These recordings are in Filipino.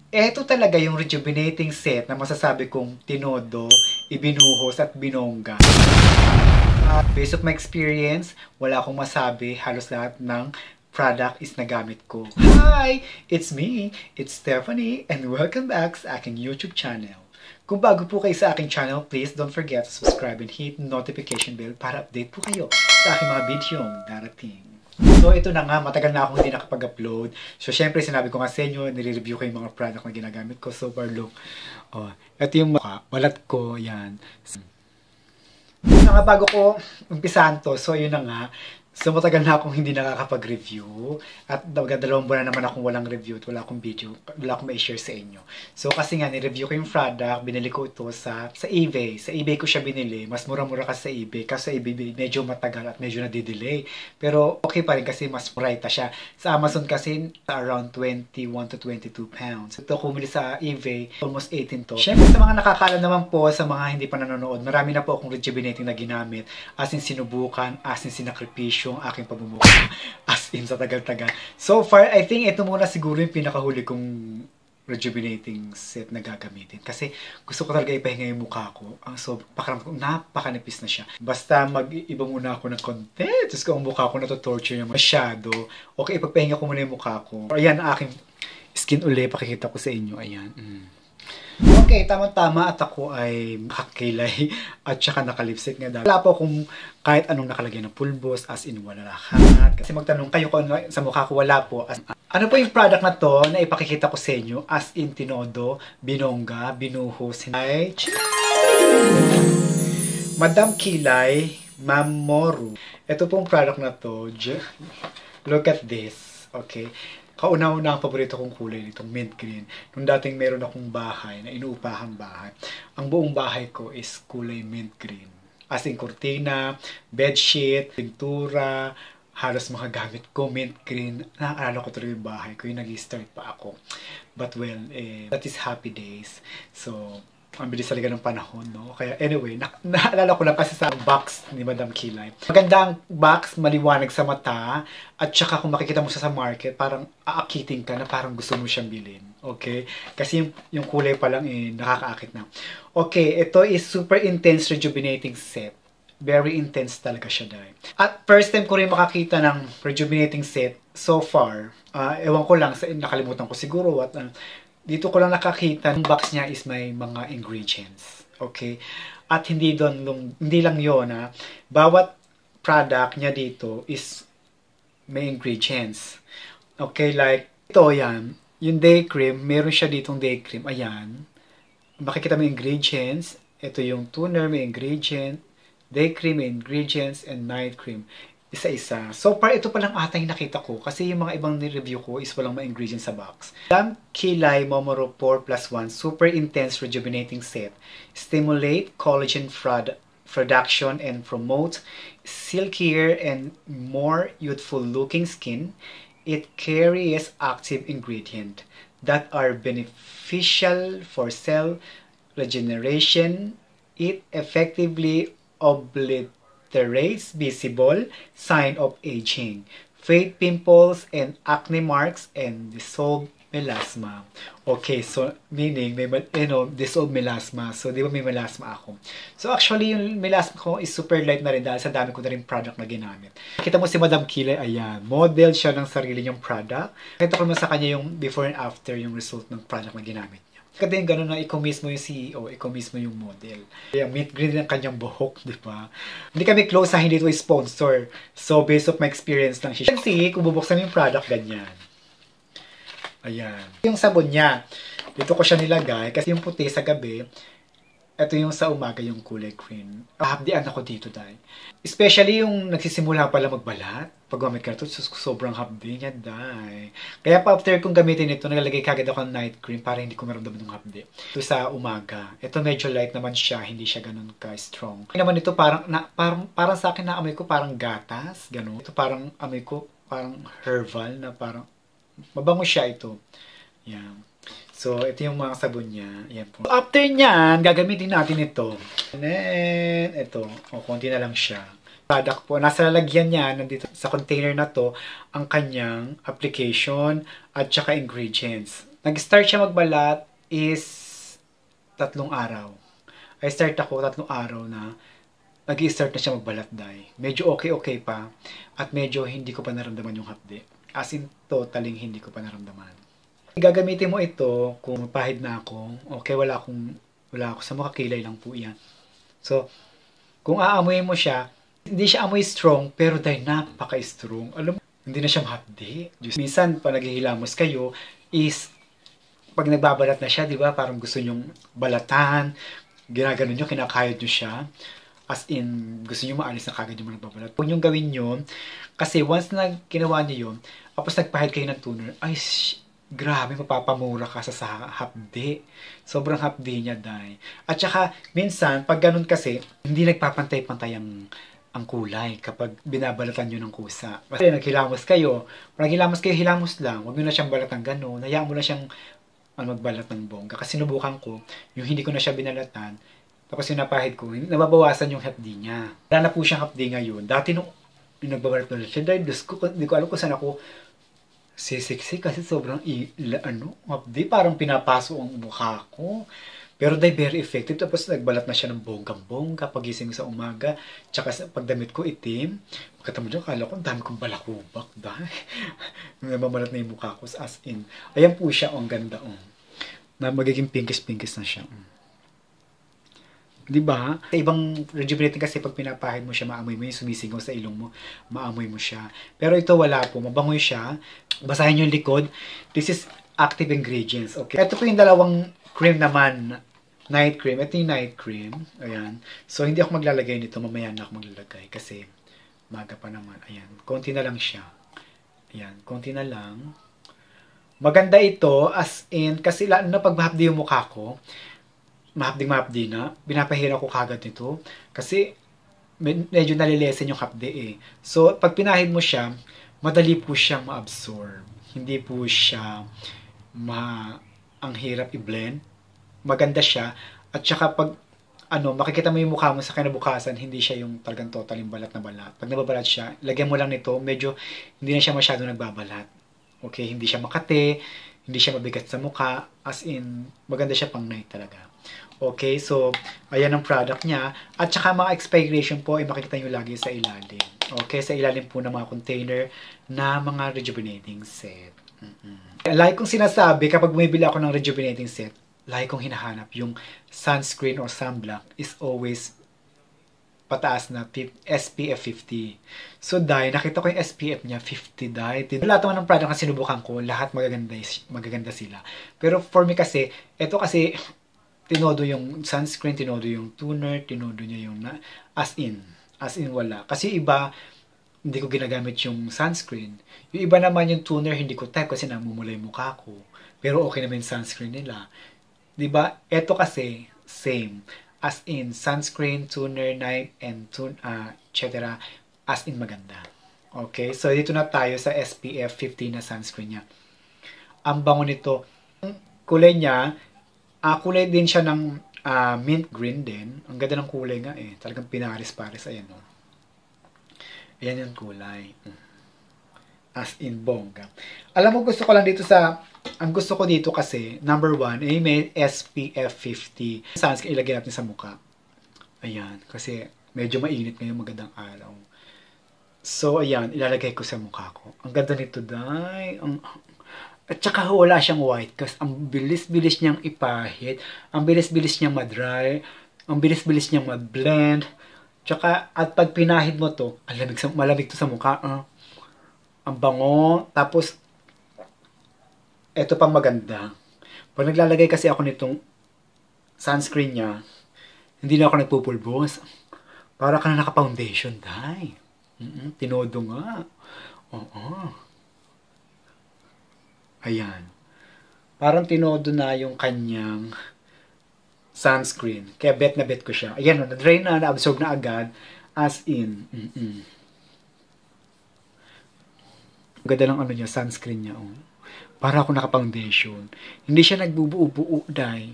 Eto talaga yung rejuvenating set na masasabi kong tinodo, ibinuhos at binongga. Based of my experience, wala akong masabi. Halos lahat ng product is nagamit ko. Hi! It's me! It's Stephanie and welcome back sa aking YouTube channel. Kung bago po kayo sa aking channel, please don't forget to subscribe and hit notification bell para update po kayo sa aking mga video darating. So, ito na nga, matagal na akong hindi nakapag-upload. So, syempre, sinabi ko nga sa inyo, nire-review ko yung mga product na ginagamit ko. So far, look. Oh, ito yung balat ko, yan. So, nga bago ko umpisahan to, so yun na nga. So, matagal na akong hindi nakakapag-review. At dalawang buwan na naman akong walang review at wala akong video. Wala akong ma-share sa inyo. So, kasi nga, ni-review ko yung product. Binili ko ito sa eBay. Sa eBay ko siya binili. Mas mura-mura kasi sa eBay. Kasi sa eBay, medyo matagal at medyo nadidelay. Pero, okay pa rin kasi mas murayta siya. Sa Amazon kasi, around 21 to 22 pounds. Ito, kumili sa eBay, almost 18 to. Siyempre, sa mga nakakaalam naman po, sa mga hindi pa nanonood, marami na po akong rejuvenating na ginamit. As in, sinubukan, as in, sinakripisyo yung aking pamumukha. As in, sa tagal-tagal. So far, I think ito muna siguro yung pinakahuli kong rejuvenating set na gagamitin. Kasi gusto ko talaga ipahinga yung mukha ko. So, napakanipis na siya. Basta mag-iba muna ako ng content. Tapos kung ang mukha ko na-torture niya masyado, okay, ipagpahinga ko muna yung mukha ko. Ayan, aking skin uli. Pakikita ko sa inyo. Ayan. Okay, tama-tama at ako ay nakakilay at saka nakalipstick nga dahil. Wala po kung kahit anong nakalagay ng pulbos, as in wala lahat. Kasi magtanong kayo kung ano sa mukha ko, wala po. Ano po yung product na to na ipakikita ko sa inyo as in tinodo, binongga, binuhos. Ay, Madam Kilay Mamoru. Ito pong product na to. Look at this. Okay. Kauna-una ang paborito kong kulay nitong mint green. Nung dating meron akong bahay na inuupahang bahay, ang buong bahay ko is kulay mint green. As in kurtina, bedsheet, pintura, halos mga gamit ko, mint green. Naaalala ko tuloy yung bahay ko, yung nag-start pa ako. But well, that is happy days. So, ang bilis talaga ng panahon, no? Kaya anyway, naalala ko lang kasi sa box ni Madam Kilay. Maganda ang box, maliwanag sa mata, at saka kung makikita mo siya sa market, parang aakitin ka na parang gusto mo siyang bilhin. Okay? Kasi yung kulay pa lang nakakaakit na. Okay, ito is super intense rejuvenating set. Very intense talaga siya dahil. At first time ko rin makakita ng rejuvenating set so far. Ewan ko lang, nakalimutan ko siguro at dito ko lang nakakita, yung box niya is may mga ingredients. Okay? At hindi lang yun, bawat product niya dito is may ingredients. Okay, like, ito yan. Yung day cream, meron siya ditong day cream. Ayan. Makikita mo yung ingredients. Ito yung toner, may ingredient. Day cream, may ingredients, and night cream. Isa-isa. So far, ito pa lang ata yung nakita ko kasi yung mga ibang review ko is walang mga ingredients sa box. Madam Kilay Mamoru 4+1 Super Intense Rejuvenating Set. Stimulate collagen production and promote silkier and more youthful looking skin. It carries active ingredients that are beneficial for cell regeneration. It effectively obliterates visible sign of aging, fade pimples and acne marks, and dissolve melasma. Okay, so meaning may dissolve melasma. So di ba may melasma ako? So actually yung melasma ko is super light na rin dahil sa dami ko na rin product na ginamit. Kita mo si Madam Kilay, ayan, model siya ng sarili niyang product. Kita ko naman sa kanya yung before and after yung result ng product na ginamit. Kasi yung gano'n na ikaw mismo yung CEO, ikaw mismo yung model. Kaya mint green din ang kanyang buhok, di ba? Hindi kami close sa hindi ito sponsor. So, based of my experience lang siya. Kasi, kung bubuksan yung product, ganyan. Ayan. Yung sabon niya, dito ko siya nilagay kasi yung puti sa gabi, ito yung sa umaga yung kulay green. Hapdian ako dito dahil. Especially yung nagsisimula pala magbalat. Pag gamit ka na ito, sobrang hapdi niya dahil. Kaya pa after kong gamitin ito, nagalagay kagad ako ng night cream para hindi ko maramdaman ng hapdi. Ito sa umaga. Ito medyo light naman siya, hindi siya ganun ka-strong. Kaya naman ito parang sa akin na amoy ko parang gatas, ganun. Ito parang amoy ko parang herbal na parang mabango siya ito. Yan. So, ito yung mga sabon niya. Ayan po. After nyan, gagamitin natin ito. And then, ito. O, konti na lang siya. Product po. Nasa lalagyan niya, nandito sa container na to, ang kanyang application at saka ingredients. Nag-start siya magbalat is 3 araw. I start ako 3 araw na nag-i-start na siya magbalat, day. Medyo okay pa at medyo hindi ko pa naramdaman yung hapde. As in, totaling hindi ko pa naramdaman. Gagamitin mo ito kung mapahid na ako. Okay, wala ako sa makakilay lang po yan. So, kung aamuyin mo siya, hindi siya amoy strong, pero dahil napaka-strong. Alam mo, hindi na siya mahapdi. Minsan, pa naghihilamos kayo, is, pag nagbabalat na siya, di ba, parang gusto nyong balatan, ginaganon nyo, kinakayod nyo siya. As in, gusto nyo maalis na kagad yung mga nagbabalat. Huwag nyo gawin yun, kasi once na ginawa nyo yun, tapos nagpahid kayo ng toner, ay, grabe, mapapamura ka sa hapdi. Sobrang hapdi niya, day. At saka, minsan, pag ganun kasi, hindi nagpapantay-pantay ang kulay kapag binabalatan nyo ng kusa. Kasi naghilamos kayo, hilamos lang. Huwag nyo na siyang balatan ganun. Hayaan mo na siyang magbalat ng bongga. Kasi sinubukan ko, yung hindi ko na siya binalatan, tapos yung napahid ko, nababawasan yung hapdi niya. Wala na po siyang hapdi ngayon. Dati nung nagbabalat na siya, dahil hindi ko alam kung saan ako sisiksi kasi sobrang hapdi, parang pinapaso ang mukha ko. Pero dahil very effective, tapos nagbalat na siya ng bonggang-bongga pagising sa umaga, tsaka sa pagdamit ko itim. Pagkatamo dyan, kala ko, ang dami kong balakubak dahil. Namabalat na yung mukha ko, as in. Ayan po siya, ang ganda. Na magiging pinkis-pinkis na siya. Diba? Sa ibang rejuvenating kasi pag pinapahid mo siya, maamoy mo yung sumisingaw sa ilong mo, maamoy mo siya. Pero ito wala po, mabangoy siya. Basahin yung likod. This is active ingredients. Okay. Ito po yung dalawang cream naman, night cream. Ito yung night cream. Ayan. So, hindi ako maglalagay nito. Mamaya na ako maglalagay kasi maga pa naman. Ayan. Konti na lang siya. Ayan. Konti na lang. Maganda ito as in, kasi lalo na pag mahapdi yung mukha ko, mahapdi na, binapahira ko kagad nito. Kasi, medyo nalilesen yung hapdi eh. So, pag pinahid mo siya, madali po siyang ma-absorb. Hindi po siya ang hirap i-blend. Maganda siya. At saka pag makikita mo yung mukha mo sa kinabukasan, hindi siya yung talagang totaling balat na balat. Pag nababalat siya, lagyan mo lang nito, medyo hindi na siya masyado nagbabalat. Okay, hindi siya makate, hindi siya mabigat sa mukha, as in, maganda siya pang night talaga. Okay, so, ayan ang product niya. At saka mga expiration po, ay makikita nyo lagi sa ilalim. Okay, sa ilalim po ng mga container na mga rejuvenating set. Like kong sinasabi, kapag bumibili ako ng rejuvenating set, lagi kong hinahanap yung sunscreen or sunblock is always pataas na SPF 50. So, dahil nakita ko yung SPF niya, 50 dahil. Lahat naman ng product na sinubukan ko, lahat magaganda sila. Pero for me kasi, ito kasi, tinodo yung sunscreen, tinodo yung toner, tinodo niya yung as in wala. Kasi iba, hindi ko ginagamit yung sunscreen. Yung iba naman yung toner, hindi ko type kasi namumula yung mukha ko. Pero okay naman yung sunscreen nila. Diba? Ito kasi, same. As in, sunscreen, toner, night, and etc. As in, maganda. Okay? So, dito na tayo sa SPF 50 na sunscreen niya. Ang bango nito. Ang kulay niya, kulay din siya ng mint green din. Ang ganda ng kulay nga eh. Talagang pinaris-paris. Ayan o. Ayan yung kulay. As in, bongga. Alam mo, gusto ko lang dito ang gusto ko dito kasi, number 1, may SPF 50. Sunscreen ilagay natin sa mukha. Ayan. Kasi medyo mainit ngayon, magandang araw. So, ayan. Ilalagay ko sa mukha ko. Ang ganda nito, day. At saka wala siyang white kasi ang bilis-bilis niyang ipahid, ang bilis-bilis niyang madry, ang bilis-bilis niyang mag-blend. Tsaka, at pag pinahid mo to, malamig to sa mukha. Ang bango. Tapos, eto pang maganda. Pag naglalagay kasi ako nitong sunscreen niya, hindi na ako nagpupulbos. Para ka na naka-foundation, day. Tinodo nga. Oo. Ayan. Parang tinodo na yung kanyang sunscreen. Kaya bet na bet ko siya. Ayan, na-drain na, na-absorb na agad. As in. Ganda ng niya, sunscreen niya. Para ako naka-foundation. Hindi siya nagbubuo-buo, day.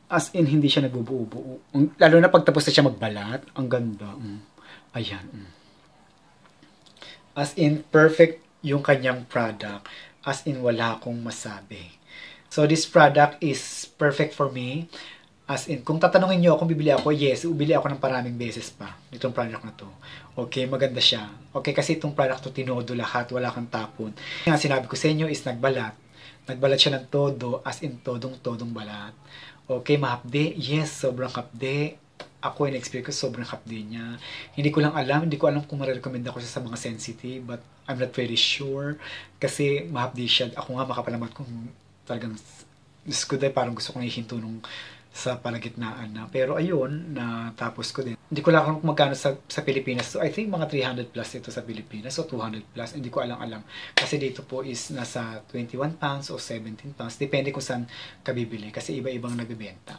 As in, hindi siya nagbubuo-buo. Lalo na pagtapos na siya magbalat. Ang ganda. Ayan. As in, perfect yung kanyang product. As in, wala akong masabi. So, this product is perfect for me. As in, kung tatanungin nyo kung bibili ako, yes, bibili ako ng paraming beses pa itong product na to. Okay, maganda siya. Okay, kasi itong product to tinodo lahat, wala kang tapon. Yung sinabi ko sa inyo is nagbalat. Nagbalat siya ng todo, as in todong-todong balat. Okay, mahapde. Yes, sobrang hapde. Ako, in-experience ko, sobrang hapde niya. Hindi ko alam kung marirecommend ako siya sa mga sensitive, but I'm not very sure. Kasi mahapde siya. Ako nga makapalamat kung talagang, Diyos ko dahil parang gusto kong ihinto nung sa palagitnaan na. Pero ayun, natapos ko din. Hindi ko lang kung magkano sa Pilipinas. So I think mga 300 plus ito sa Pilipinas. So 200 plus. Hindi ko alam. Kasi dito po is nasa 21 pounds o 17 pounds. Depende kung saan kabibili. Kasi iba-ibang nagbibenta.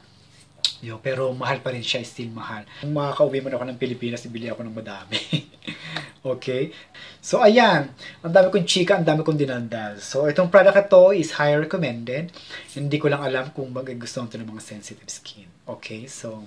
Yo, pero mahal pa rin siya. Still mahal. Kung makakauwi mo na ako ng Pilipinas, ibili ako ng madami. Okay? So, ayan. Ang dami kong chika, ang dami kong dinaldal. So, itong product na to is high recommended. Hindi ko lang alam kung gusto ito ng mga sensitive skin. Okay? So,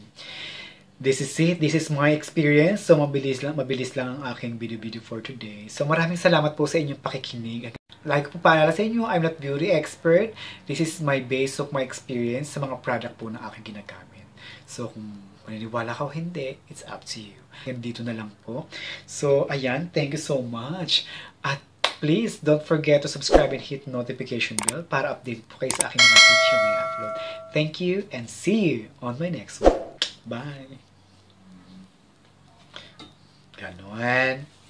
this is it. This is my experience. So, mabilis lang ang aking video for today. So, maraming salamat po sa inyong pakikinig. Like ko po paalala sa inyo, I'm not beauty expert. This is my base of my experience sa mga product po na aking ginagamit. So, kung maniniwala ka o hindi, it's up to you. Dito na lang po. So, ayan. Thank you so much. At please, don't forget to subscribe and hit notification bell para update po kayo sa aking mga video may upload. Thank you and see you on my next one. Bye! Ganon.